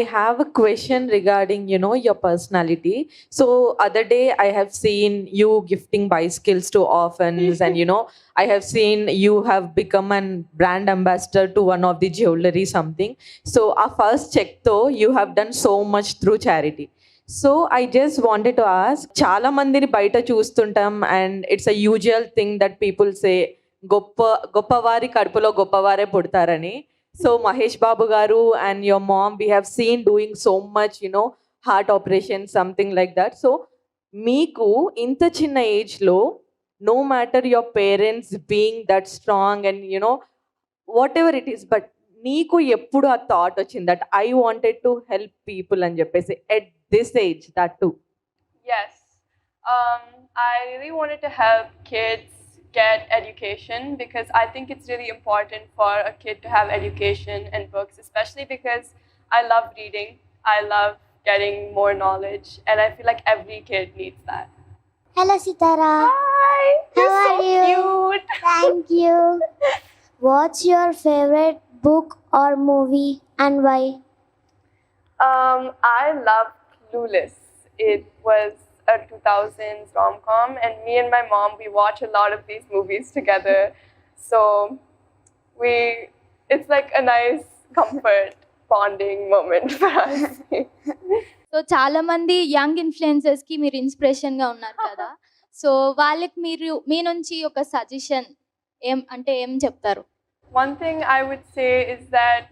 have a question regarding, your personality. So other day I have seen you gifting bicycles to orphans, and I have seen you have become an brand ambassador to one of the jewelry something. So our first check though, you have done so much through charity. So I just wanted to ask, చాలా మందిని బయట చూస్తుంటాం, and it's a usual thing that people say, గొప్ప గొప్పవారి కడుపులో గొప్పవారే పుడతారని. So Mahesh Babu garu and your mom, we have seen doing so much, heart operation, something like that. So meeku inta chinna age lo, no matter your parents being that strong and whatever it is, but నీకు ఎప్పుడు ఆ thought వచ్చింది that I wanted to help people అని చెప్పేసి at this age that to? Yes. I really wanted to help kids get education because I think it's really important for a kid to have education and books, especially because I love reading. I love getting more knowledge, and I feel like every kid needs that. Hello, Sitara. Hi! You're How so are you? cute! Thank you. What's your favorite book or movie and why? I love Clueless. It was a 2000s rom-com, and me and my mom, we watch a lot of these movies together. So it's like a nice comfort bonding moment for us. So చాలా మంది young influencers కి మీరు inspiration గా ఉన్నారు కదా, so వాళ్ళకి మీరు మీ నుంచి ఒక సజెషన్ ఏం చెప్తారు? One thing I would say is that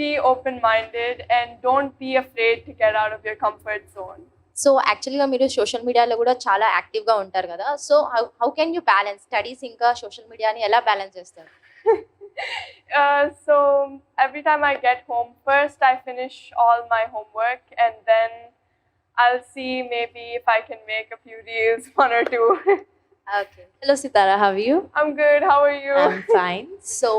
be open-minded and don't be afraid to get out of your comfort zone. So యాక్చువల్గా మీరు సోషల్ మీడియాలో కూడా చాలా యాక్టివ్గా ఉంటారు కదా, so how can you balance studies ఇంకా సోషల్ మీడియాని ఎలా బ్యాలెన్స్ చేస్తారు? So every time I get home, first I finish all my homework and then I'll see maybe if I can make a few reels, one or two. Okay. Hello Sitara, how are you? I'm good, how are you? I'm fine. So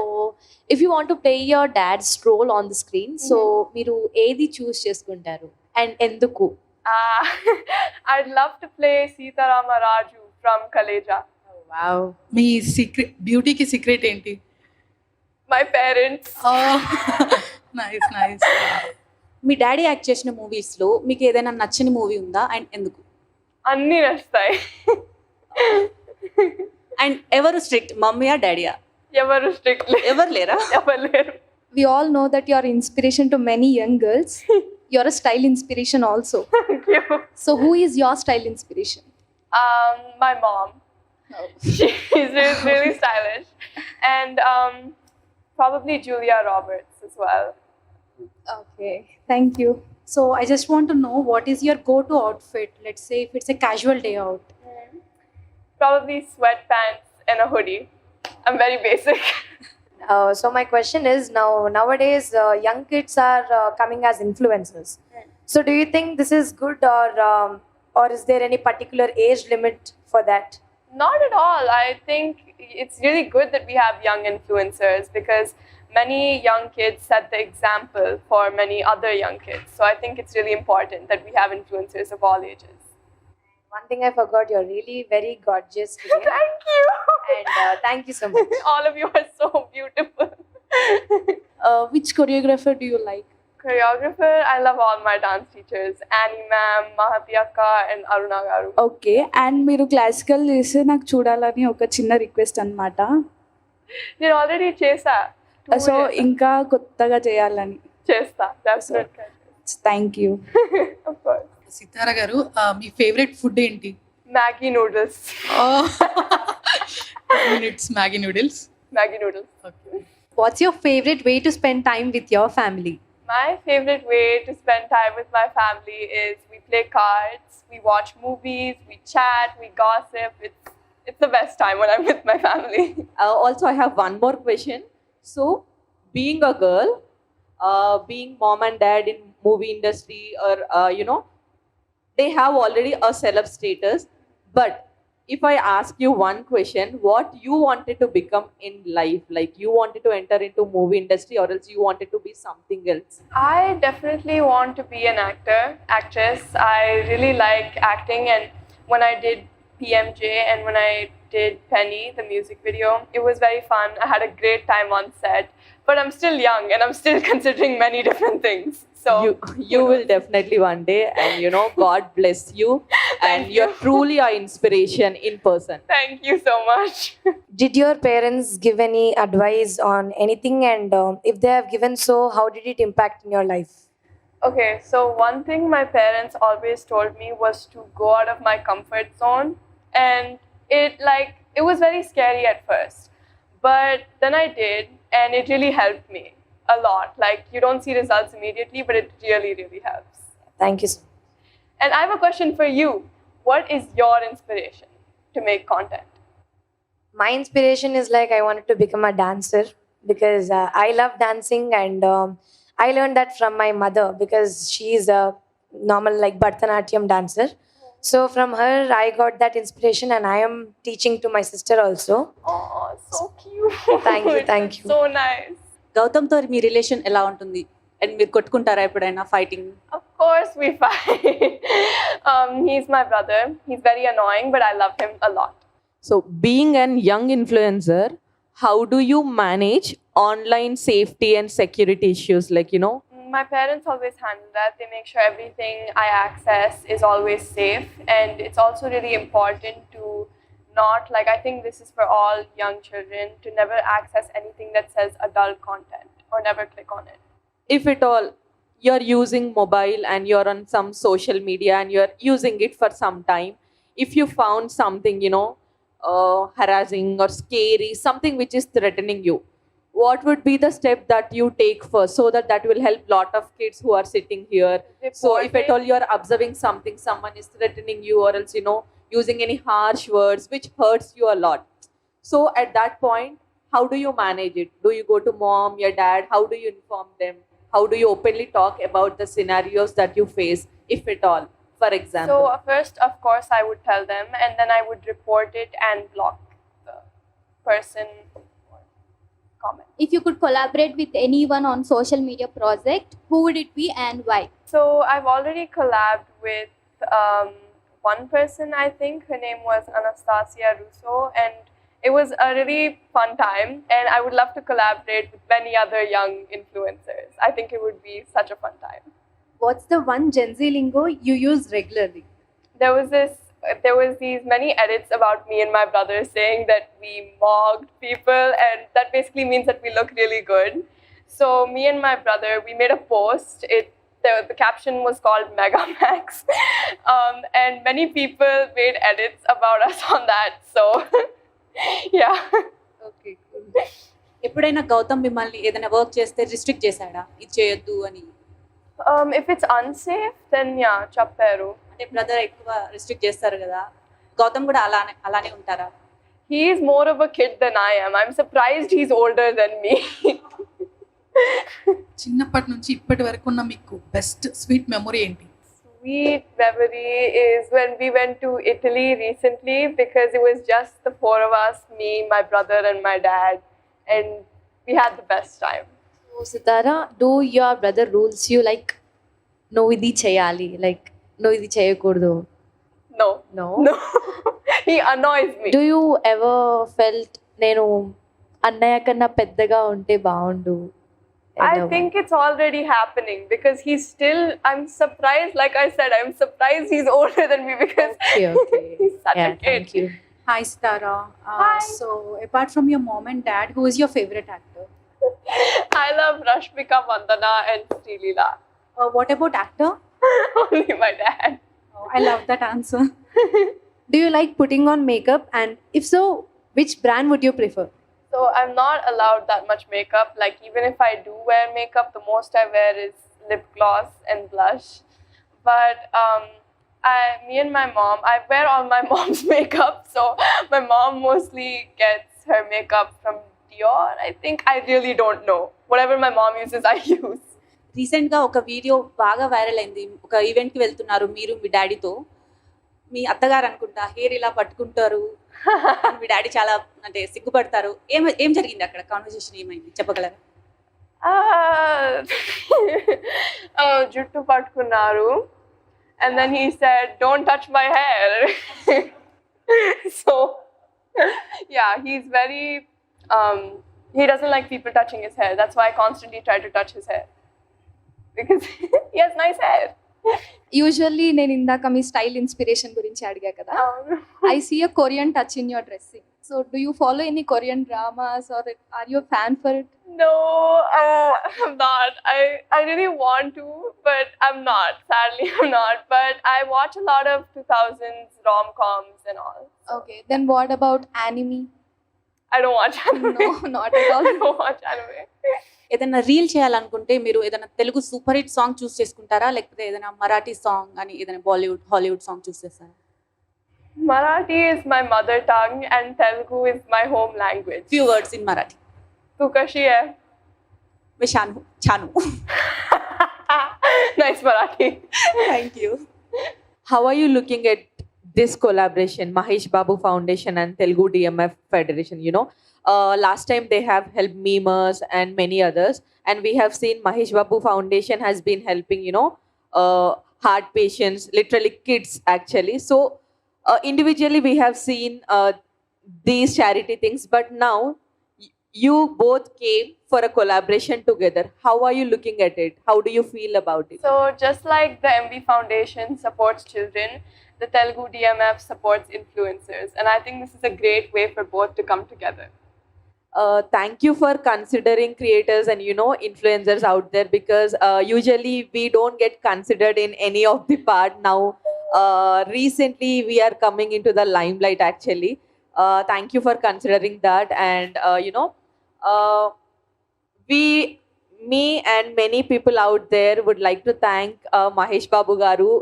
if you want to play your dad's role on the screen, so మీరు ఏది చూస్ చేసుకుంటారు and ఎందుకు? I'd love to play Sitarama Raju from Kaleja. Wow. మీ secret బ్యూటీకి secret ఏంటి? My parents. Nice nice. మీ daddy act చేసిన మూవీస్లో మీకు ఏదైనా నచ్చని మూవీ ఉందా అండ్ ఎందుకు? అన్నీ నచ్చుతాయి. అండ్ ఎవరు స్ట్రిక్ట్, మమ్మీయా డాడీయా? ఎవరు స్ట్రిక్ట్ ఎవరు లేరా? ఎవరు లేరు. We all know that you are inspiration to many young girls. You're a style inspiration also. Thank you. So who is your style inspiration? My mom. She's really stylish. And probably Julia Roberts as well. Okay, thank you. So I just want to know what is your go to outfit, let's say if it's a casual day out. Probably sweatpants and a hoodie. I'm very basic. So my question is, nowadays young kids are coming as influencers. So do you think this is good, or is there any particular age limit for that? Not at all. I think it's really good that we have young influencers because many young kids set the example for many other young kids. So I think it's really important that we have influencers of all ages. One thing I forgot, you're really very gorgeous today. Thank you. And thank you so much. All of you are so beautiful. Which choreographer do you like? Choreographer, I love all my dance teachers. Annie ma'am, Mahati akka and Aruna garu. Okay, and మీరు classical చేస్తే నాకు చూడాలని ఒక చిన్న request అనమాట. నేను already చేసా. So ఇంకా కొత్తగా చేయాలని. చేస్తా, definitely. Thank you. Of course. సితారా గారు, మీ ఫేవరెట్ ఫుడ్ ఏంటి? Maggi noodles. It's Maggi noodles. Maggi noodles. What's your favorite way to spend time with your family? My favorite way to spend time with my family is we play cards, we watch movies, we chat, we gossip. It's the best time when I'm with my family. Also, I have one more question. So, being a girl, being mom and dad in movie industry, or they have already a celeb status. But if I ask you one question, what you wanted to become in life? Like you wanted to enter into movie industry, or else you wanted to be something else? I definitely want to be an actress. I really like acting, and when I did PMJ and when I did Penny, the music video. It was very fun. I had a great time on set. But I'm still young and I'm still considering many different things. So You will definitely one day, and God bless you, and you're truly our inspiration in person. thank you so much. Did your parents give any advice on anything? And if they have given so, how did it impact in your life? Okay, so one thing my parents always told me was to go out of my comfort zone, and it was very scary at first, but then I did, and it really helped me a lot. Like, you don't see results immediately, but it really, really helps. Thank you. And I have a question for you. What is your inspiration to make content? My inspiration is like I wanted to become a dancer because I love dancing, and I learned that from my mother because she is a normal like Bharatanatyam dancer. So from her I got that inspiration, and I am teaching to my sister also. Oh, so cute. Thank you, thank you. So nice. గౌతమ్తో మీ relation ఎలా ఉంటుంది and మీరు కొట్టుకుంటారా ఎప్పుడైనా fighting? Of course we fight. He's my brother. He's very annoying, but I love him a lot. So, being an young influencer, how do you manage online safety and security issues? My parents always handle that. They make sure everything I access is always safe. And it's also really important to not, like, I think this is for all young children, to never access anything that says adult content or never click on it. If at all you're using mobile and you're on some social media and you're using it for some time, if you found something, harassing or scary, something which is threatening you, what would be the step that you take first, so that will help lot of kids who are sitting here? So if at all you're observing something, someone is threatening you, or else using any harsh words which hurts you a lot, so at that point, how do you manage it? Do you go to mom, your dad? How do you inform them? How do you openly talk about the scenarios that you face, if at all, for example? So first, of course, I would tell them, and then I would report it and block the person or comment. If you could collaborate with anyone on social media project, who would it be and why? So I've already collabed with one person, I think. Her name was Anastasia Russo, and it was a really fun time, and I would love to collaborate with many other young influencers. I think it would be such a fun time. What's the one Gen Z lingo you use regularly? There was these many edits about me and my brother saying that we mocked people, and that basically means that we look really good. So me and my brother, we made a post. The caption was called Megamax, and many people made edits about us on that. So yeah. Okay, ఎప్పుడైనా గౌతమ్ మిమ్మల్ని ఏదైనా work చేస్తే restrict చేశాడా, ఇది చేయొద్దు అని? If it's unsafe, then yeah, chapperu. అంటే brother ఎక్కువ రిస్ట్రిక్ట్ చేస్తారు కదా, గౌతమ్ కూడా అలానే ఉంటారా? He's more of a kid than I am. I'm surprised he's older than me. చిన్నప్పటి నుంచి ఇప్పటి వరకు ఉన్న మీకు బెస్ట్ స్వీట్ మెమొరీ ఏంటి? Sweet memory is when we went to Italy recently, because it was just the four of us, me, my brother and my dad, and we had the best time. So, Sitara, do your brother rules you like, no idi cheyali, like no idi cheyakurdu? No. No. No. He annoys me. Do you ever felt నేను అన్నయ్య కన్నా పెద్దగా ఉంటే బాగుండు? I think it's already happening, because I'm surprised, like I said, I'm surprised he's older than me, because Okay. he's such Yeah, a kid. thank you. Hi, Sitara. Hi. So, apart from your mom and dad, who is your favorite actor? I love Rashmika Mandana and Srilila. What about actor? Only my dad. Oh, I love that answer. Do you like putting on makeup? And if so, which brand would you prefer? So I'm not allowed that much makeup. Like, even if I do wear makeup, the most I wear is lip gloss and blush. But me and my mom, I wear all my mom's makeup. So my mom mostly gets her makeup from Dior. I think, I really don't know. Whatever my mom uses, I use. రీసెంట్గా ఒక video బాగా viral అయింది. ఒక ఈవెంట్కి వెళ్తున్నారు మీరు మీ డాడీతో. మీ అత్తగారు అనుకుంటా హెయిర్ ఇలా పట్టుకుంటారు, మీ డాడీ చాలా అంటే సిగ్గుపడతారు. ఏం జరిగింది అక్కడ? కాన్వర్సేషన్ ఏమైంది చెప్పగలరా? Juttu patkunaru, and then he said, "Don't touch my hair." So Yeah, he's very. He doesn't like people touching his hair. That's why I constantly try to touch his hair because he has nice hair. Usually నేను ఇందాక మీ style inspiration గురించి అడిగా కదా. I see a Korean touch in your dressing. So do you follow any Korean dramas or or you fan for it? No, I'm not. I really want to, but I'm not. Sadly, I'm not. But I watch a lot of 2000s rom-coms and all. Okay, then what about anime? I don't watch anime. No, not at all. I don't watch anime. ఏదైనా reel చేయాలనుకుంటే మీరు ఏదైనా Telugu super hit song choose చేసుకుంటారా, లేకపోతే ఏదైనా Marathi song అని ఏదైనా Bollywood Hollywood song చూస్ చేస్తారా? Marathi is my mother tongue and Telugu is my home language. Few words in Marathi. Tu kashi hai? మీ షాను చాను. Nice Marathi. Thank you. How are you looking at this collaboration, Mahesh Babu Foundation and Telugu DMF Federation? You know, last time they have helped memers and many others, and we have seen Mahesh Babu Foundation has been helping, you know, heart patients, literally kids actually. So individually we have seen these charity things, but now you both came for a collaboration together. How are you looking at it? How do you feel about it? So just like the MB Foundation supports children, the Telugu DMF supports influencers, and I think this is a great way for both to come together. Thank you for considering creators and, you know, influencers out there, because usually we don't get considered in any of the part. Now recently we are coming into the limelight actually. Thank you for considering that. And you know, me and many people out there would like to thank Mahesh Babu Garu.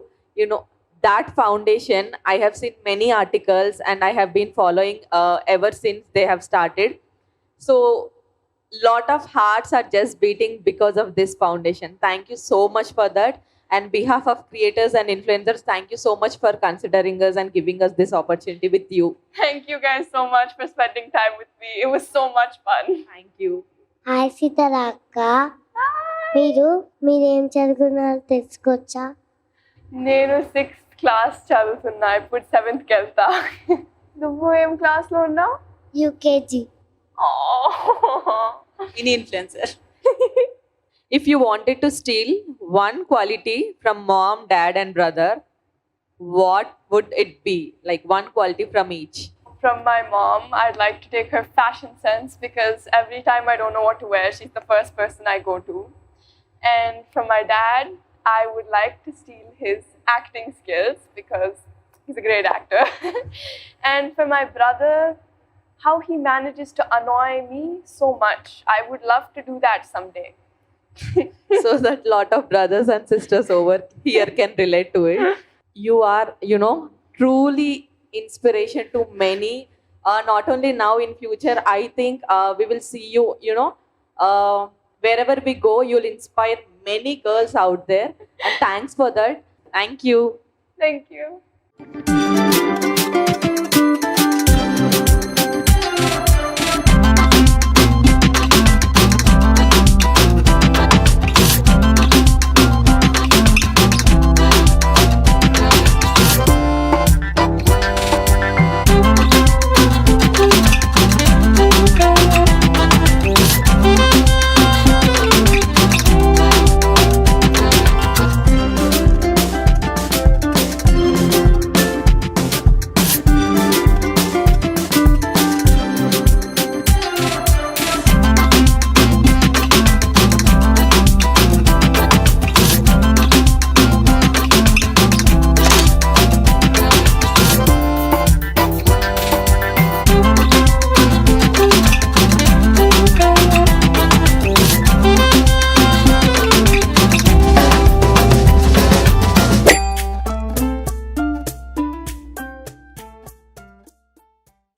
You know, that foundation, I have seen many articles and I have been following ever since they have started. So lot of hearts are just beating because of this foundation. Thank you so much for that. And behalf of creators and influencers, thank you so much for considering us and giving us this opportunity with you. Thank you guys so much for spending time with me. It was so much fun. Thank you. Hi Sithara అక్క, మీరేం చదువుకున్నారో తెలుసుకోవచ్చా? నేను 6th class చదువుతున్నా, ఇప్పుడు 7th కి వెళ్తా. నువ్వు ఏం క్లాస్ లో ఉన్నావు? UKG. Mini influencer. If you wanted to steal one quality from mom, dad and brother, what would it be? Like one quality from each. From my mom, I'd like to take her fashion sense, because every time I don't know what to wear, she's the first person I go to. And from my dad, I would like to steal his acting skills, because he's a great actor. And for my brother, how he manages to annoy me so much. I would love to do that someday. So that lot of brothers and sisters over here can relate to it. You are, you know, truly inspiration to many. Not only now, in future, I think we will see you, you know, wherever we go, you'll inspire many girls out there. And thanks for that. Thank you. Thank you.